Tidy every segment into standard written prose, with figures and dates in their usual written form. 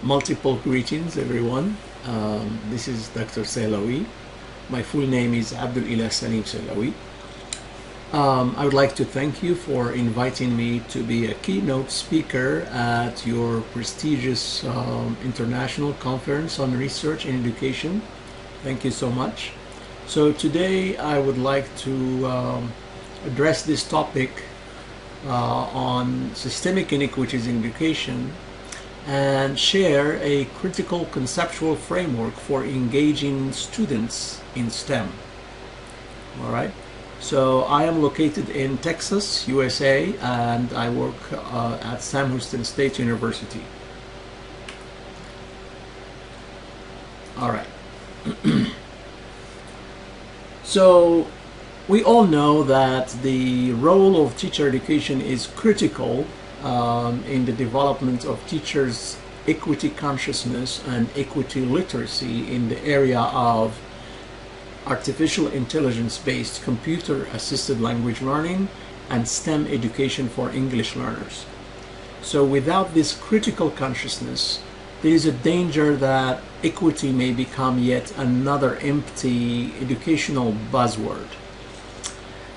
Multiple greetings, everyone. This is Dr. Sehlaoui. My full name is Abdul Ilah Salim Sehlaoui. I would like to thank you for inviting me to be a keynote speaker at your prestigious international conference on research and education. Thank you so much. So today I would like to address this topic on systemic inequities in education and share a critical conceptual framework for engaging students in STEM. All right. So I am located in Texas, USA, and I work at Sam Houston State University. All right. So we all know that the role of teacher education is critical in the development of teachers' equity consciousness and equity literacy in the area of artificial intelligence-based computer-assisted language learning and STEM education for English learners. So without this critical consciousness, there is a danger that equity may become yet another empty educational buzzword.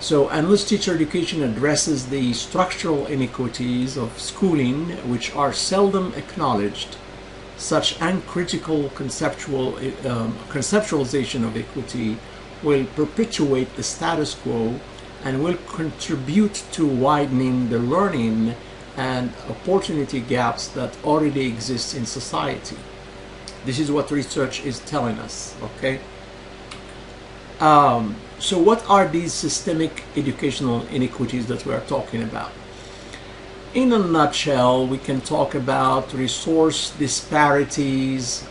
So unless teacher education addresses the structural inequities of schooling, which are seldom acknowledged, such uncritical conceptualization of equity will perpetuate the status quo and will contribute to widening the learning and opportunity gaps that already exist in society. This is what research is telling us, okay? So what are these systemic educational inequities that we are talking about? In a nutshell, we can talk about resource disparities,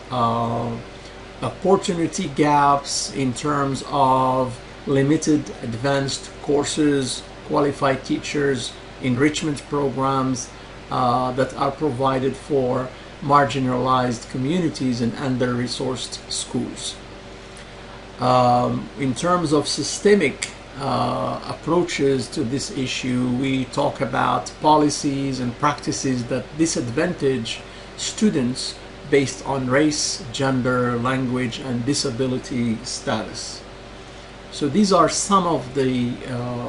opportunity gaps in terms of limited advanced courses, qualified teachers, enrichment programs that are provided for marginalized communities and under-resourced schools. In terms of systemic approaches to this issue, we talk about policies and practices that disadvantage students based on race, gender, language, and disability status. So these are some of the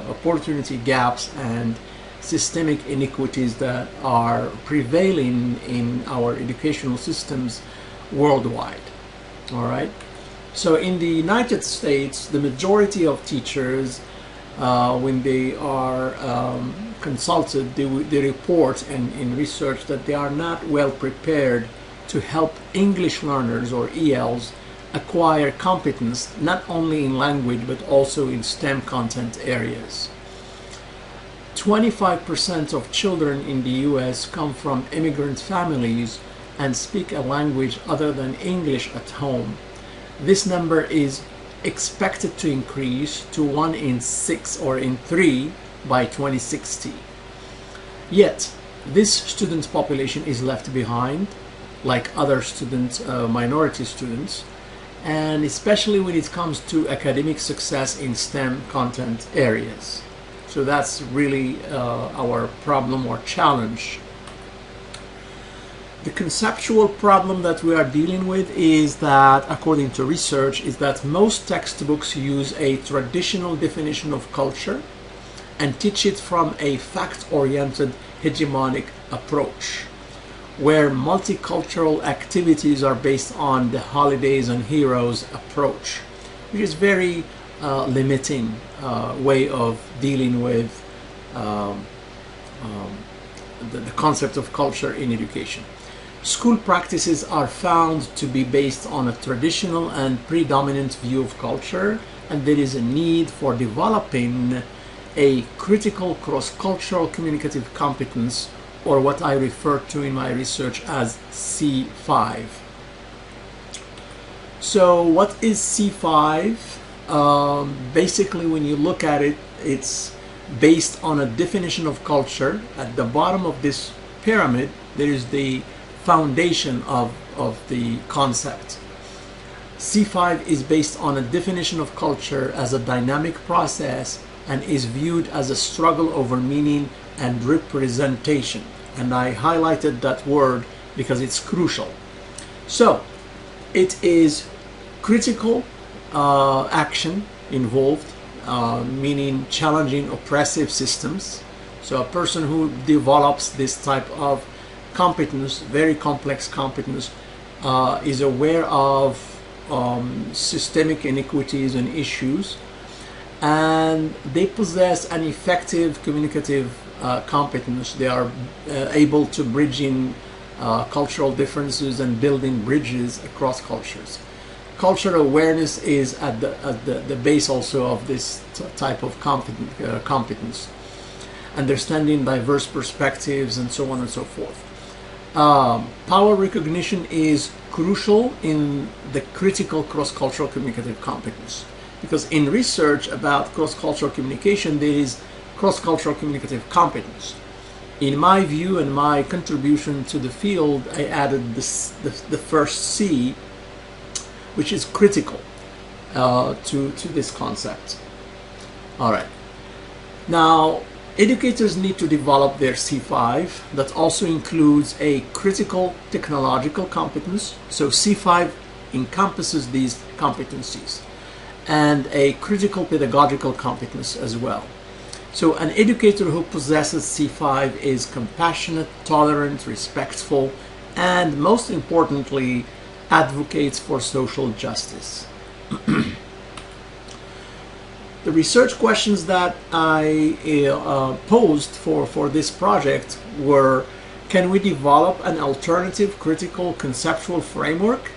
opportunity gaps and systemic inequities that are prevailing in our educational systems worldwide. All right. So in the United States, the majority of teachers, when they are consulted, they report in research that they are not well prepared to help English learners or ELs acquire competence, not only in language, but also in STEM content areas. 25% of children in the US come from immigrant families and speak a language other than English at home. This number is expected to increase to 1 in 6 or in 3 by 2060. Yet, this student population is left behind, like other students, minority students, and especially when it comes to academic success in STEM content areas. So that's really our problem or challenge. The conceptual problem that we are dealing with is that, according to research, is that most textbooks use a traditional definition of culture and teach it from a fact-oriented hegemonic approach, where multicultural activities are based on the holidays and heroes approach, which is very limiting way of dealing with the concept of culture in education. School practices are found to be based on a traditional and predominant view of culture, and there is a need for developing a critical cross-cultural communicative competence, or what I refer to in my research as C5. So what is C5? Basically, when you look at it, it's based on a definition of culture. At the bottom of this pyramid, there is the foundation of the concept. C5 is based on a definition of culture as a dynamic process and is viewed as a struggle over meaning and representation. And I highlighted that word because it's crucial. So it is critical action involved, meaning challenging oppressive systems. So a person who develops this type of competence, very complex competence, is aware of systemic inequities and issues, and they possess an effective communicative competence. They are able to bridge in cultural differences and building bridges across cultures. Cultural awareness is at the base also of this type of competence. Understanding diverse perspectives and so on and so forth. Power recognition is crucial in the critical cross-cultural communicative competence, because in research about cross-cultural communication there is cross-cultural communicative competence. In my view and my contribution to the field, I added the first C, which is critical to this concept. All right. Now, educators need to develop their C5. That also includes a critical technological competence. So C5 encompasses these competencies, and a critical pedagogical competence as well. So an educator who possesses C5 is compassionate, tolerant, respectful, and most importantly, advocates for social justice. The research questions that I posed for this project were: can we develop an alternative critical conceptual framework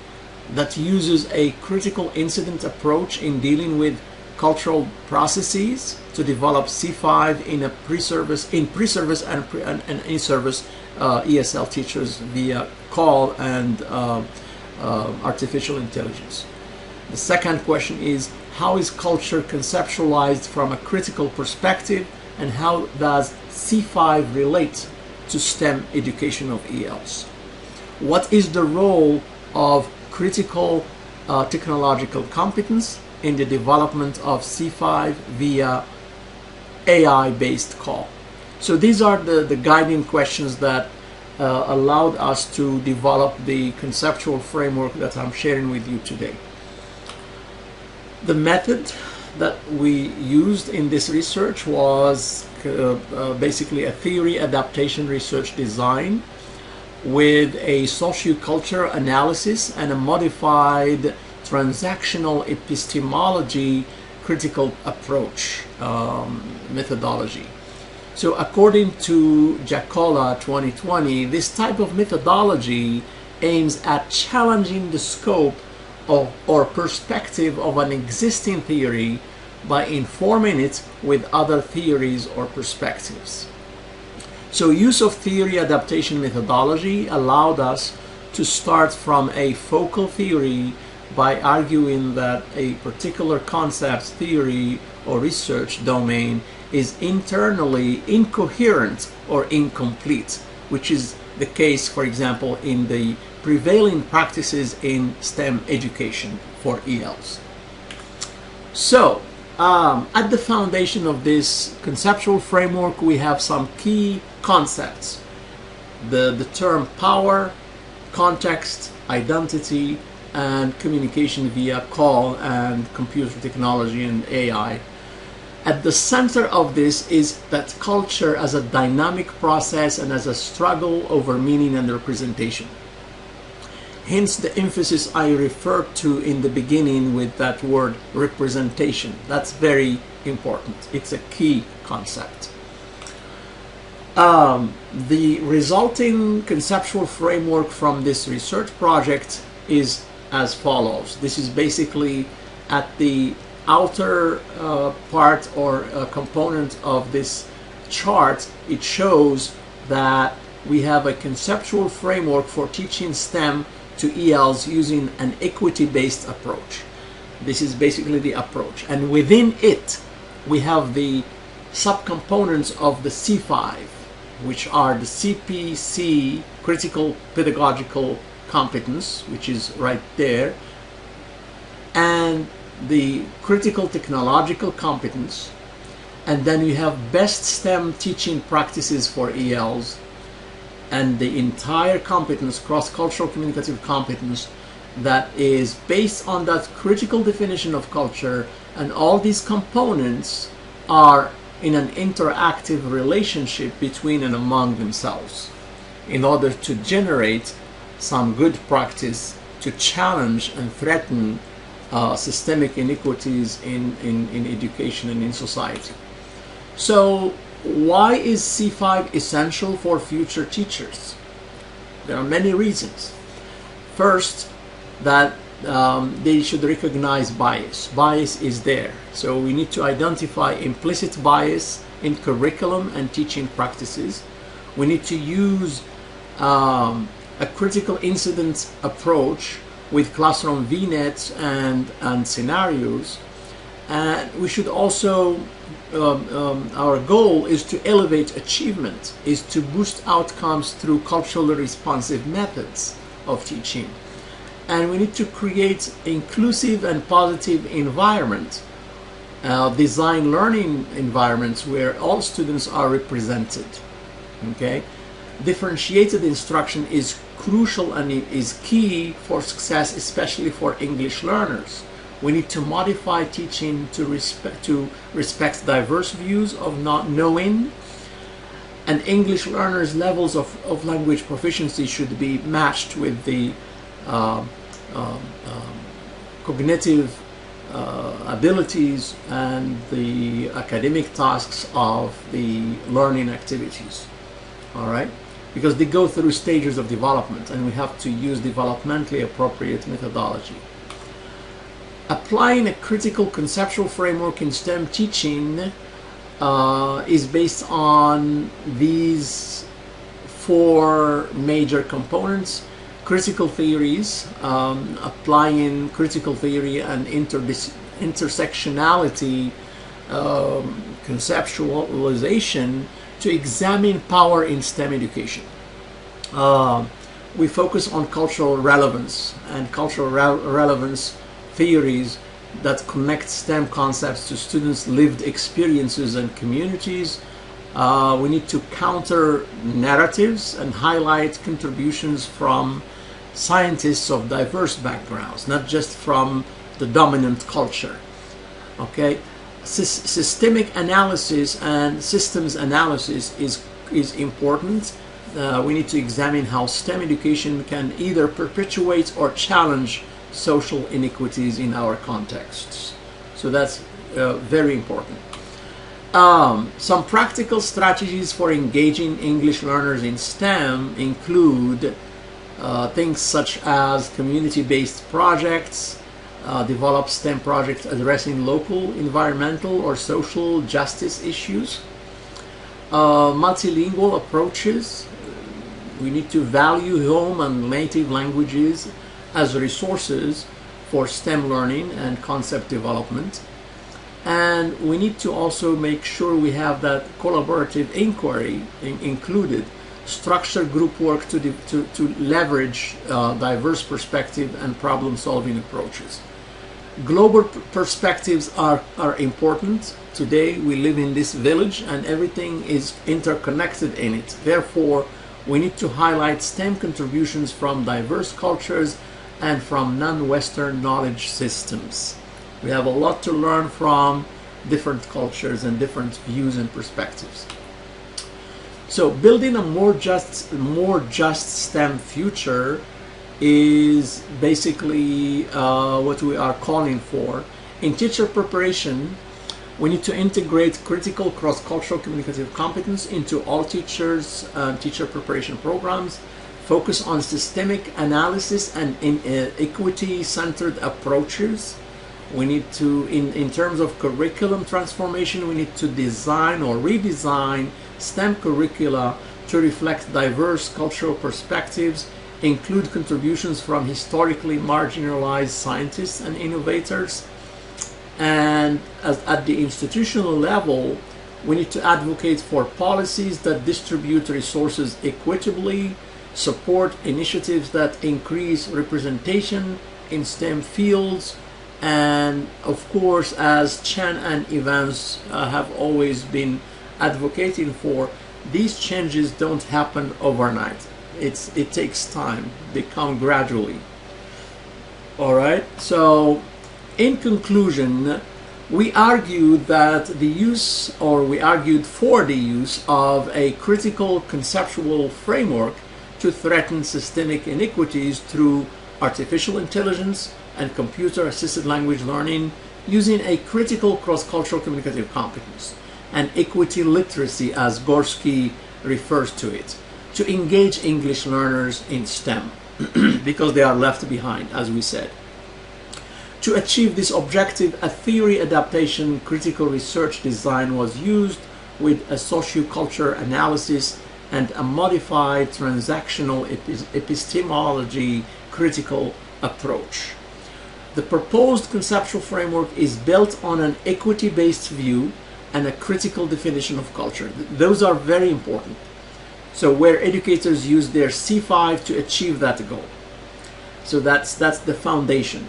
that uses a critical incident approach in dealing with cultural processes to develop C5 in a pre-service and in-service ESL teachers via call and artificial intelligence? The second question is: how is culture conceptualized from a critical perspective, and how does C5 relate to STEM education of ELs? What is the role of critical technological competence in the development of C5 via AI-based call? So these are the guiding questions that allowed us to develop the conceptual framework that I'm sharing with you today. The method that we used in this research was basically a theory adaptation research design with a sociocultural analysis and a modified transactional epistemology critical approach methodology. So according to Giacola 2020, this type of methodology aims at challenging the scope or perspective of an existing theory by informing it with other theories or perspectives. So use of theory adaptation methodology allowed us to start from a focal theory by arguing that a particular concept, theory, or research domain is internally incoherent or incomplete, which is the case, for example, in the prevailing practices in STEM education for ELs. So, at the foundation of this conceptual framework, we have some key concepts. The term power, context, identity, and communication via call and computer technology and AI. At the center of this is that culture as a dynamic process and as a struggle over meaning and representation. Hence the emphasis I referred to in the beginning with that word representation. That's very important. It's a key concept. The resulting conceptual framework from this research project is as follows. This is basically at the outer part or component of this chart. It shows that we have a conceptual framework for teaching STEM to ELs using an equity-based approach. This is basically the approach, and within it we have the subcomponents of the C5, which are the CPC, critical pedagogical competence, which is right there, and the critical technological competence, and then you have best STEM teaching practices for ELs, and the entire competence, cross-cultural communicative competence, that is based on that critical definition of culture, and all these components are in an interactive relationship between and among themselves in order to generate some good practice to challenge and threaten systemic inequities in education and in society. So why is C5 essential for future teachers? There are many reasons. First, that they should recognize bias. Bias is there. So we need to identify implicit bias in curriculum and teaching practices. We need to use a critical incident approach with classroom vignettes and scenarios. And we should also, our goal is to elevate achievement, is to boost outcomes through culturally responsive methods of teaching. And we need to create inclusive and positive environment, design learning environments where all students are represented. Okay, differentiated instruction is crucial and it is key for success, especially for English learners. We need to modify teaching to respect diverse views of not knowing, and English learners' levels of language proficiency should be matched with the cognitive abilities and the academic tasks of the learning activities. All right, because they go through stages of development and we have to use developmentally appropriate methodology. Applying a critical conceptual framework in STEM teaching is based on these four major components. Critical theories, applying critical theory and intersectionality, conceptualization to examine power in STEM education. We focus on cultural relevance and cultural relevance theories that connect STEM concepts to students' lived experiences and communities. We need to counter narratives and highlight contributions from scientists of diverse backgrounds, not just from the dominant culture. Okay, systemic analysis and systems analysis is important. We need to examine how STEM education can either perpetuate or challenge social inequities in our contexts. So that's very important. Some practical strategies for engaging English learners in STEM include things such as community-based projects, develop STEM projects addressing local, environmental, or social justice issues, multilingual approaches. We need to value home and native languages as resources for STEM learning and concept development. And we need to also make sure we have that collaborative inquiry included, structured group work to leverage diverse perspective and problem-solving approaches. Global perspectives are important. Today we live in this village and everything is interconnected in it. Therefore, we need to highlight STEM contributions from diverse cultures and from non-Western knowledge systems. We have a lot to learn from different cultures and different views and perspectives. So building a more just STEM future is basically what we are calling for. In teacher preparation, we need to integrate critical cross-cultural communicative competence into all teachers' teacher preparation programs, focus on systemic analysis and equity-centered approaches. We need to, in terms of curriculum transformation, we need to design or redesign STEM curricula to reflect diverse cultural perspectives, include contributions from historically marginalized scientists and innovators. And at the institutional level, we need to advocate for policies that distribute resources equitably, support initiatives that increase representation in STEM fields, and of course, as Chan and Evans have always been advocating for, these changes don't happen overnight. It takes time. They come gradually. All right. So, in conclusion, we argued that we argued for the use of a critical conceptual framework to threaten systemic inequities through artificial intelligence and computer-assisted language learning using a critical cross-cultural communicative competence and equity literacy, as Gorski refers to it, to engage English learners in STEM because they are left behind, as we said. To achieve this objective, a theory adaptation critical research design was used with a sociocultural analysis and a modified transactional epistemology critical approach. The proposed conceptual framework is built on an equity-based view and a critical definition of culture. Those are very important. So where educators use their C5 to achieve that goal. So that's the foundation.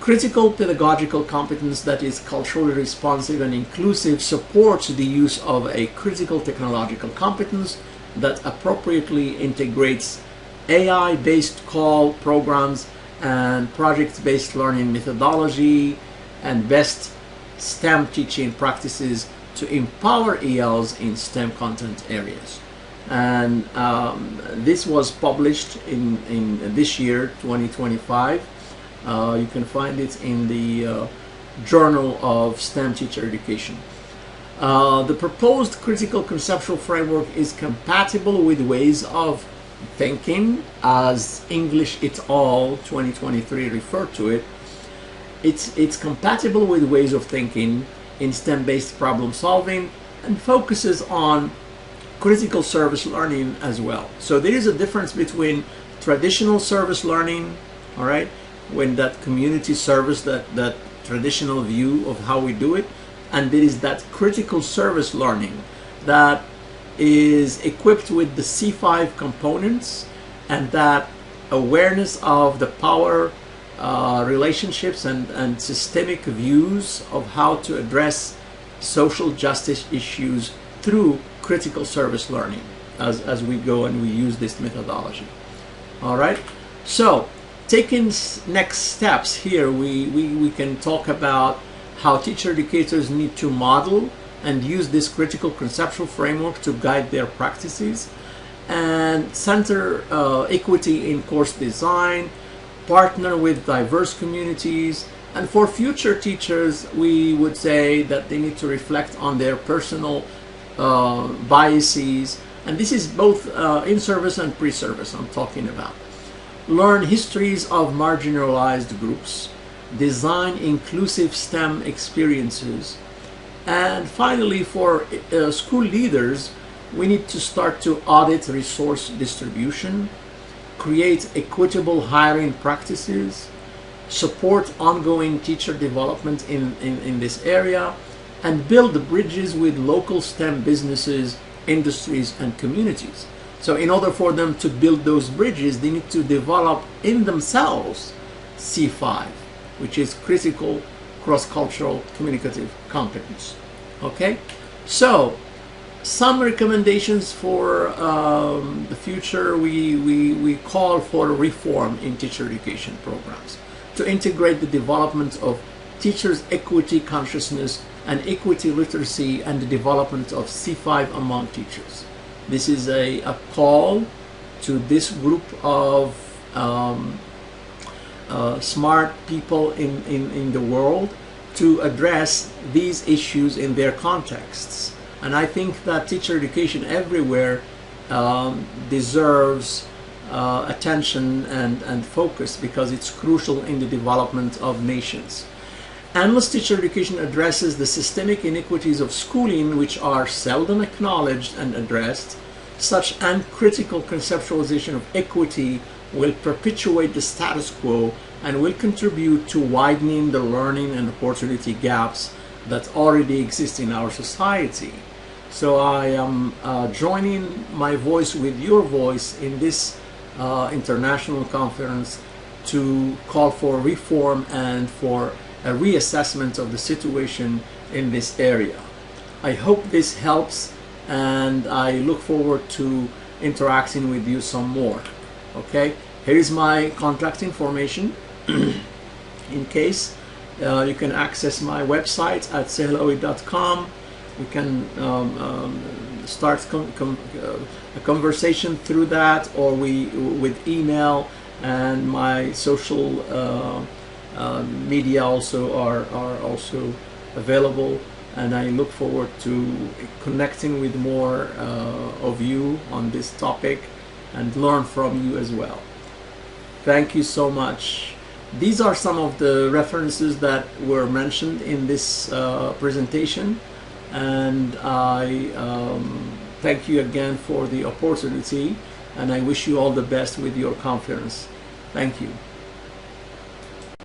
Critical pedagogical competence that is culturally responsive and inclusive supports the use of a critical technological competence that appropriately integrates AI-based call programs and project-based learning methodology and best STEM teaching practices to empower ELs in STEM content areas. And this was published in this year, 2025. You can find it in the Journal of STEM Teacher Education. The proposed critical conceptual framework is compatible with ways of thinking, as English et al. 2023 referred to it. It's compatible with ways of thinking in STEM-based problem solving and focuses on critical service learning as well. So there is a difference between traditional service learning, all right, when that community service, that traditional view of how we do it, and there is that critical service learning that is equipped with the C5 components and that awareness of the power relationships and systemic views of how to address social justice issues through critical service learning as we go and we use this methodology. All right, so taking next steps here, we can talk about how teacher educators need to model and use this critical conceptual framework to guide their practices and center equity in course design, partner with diverse communities, and for future teachers we would say that they need to reflect on their personal biases, and this is both in-service and pre-service I'm talking about. Learn histories of marginalized groups, design inclusive STEM experiences, and finally for school leaders we need to start to audit resource distribution, create equitable hiring practices, support ongoing teacher development in this area, and build bridges with local STEM businesses, industries, and communities. So in order for them to build those bridges, they need to develop in themselves C5, which is critical cross-cultural communicative competence. Okay, so some recommendations for the future. We call for reform in teacher education programs to integrate the development of teachers' equity consciousness and equity literacy and the development of C5 among teachers. This is a call to this group of smart people in the world to address these issues in their contexts. And I think that teacher education everywhere deserves attention and focus because it's crucial in the development of nations. Endless teacher education addresses the systemic inequities of schooling which are seldom acknowledged and addressed. Such uncritical conceptualization of equity will perpetuate the status quo and will contribute to widening the learning and opportunity gaps that already exist in our society. So I am joining my voice with your voice in this international conference to call for reform and for a reassessment of the situation in this area. I hope this helps and I look forward to interacting with you some more. Okay, here is my contact information. In case you can access my website at sehlaoui.com. You can start a conversation through that, or with email, and my social media also are also available, and I look forward to connecting with more of you on this topic and learn from you as well. Thank you so much. These are some of the references that were mentioned in this presentation, and I thank you again for the opportunity, and I wish you all the best with your conference. Thank you.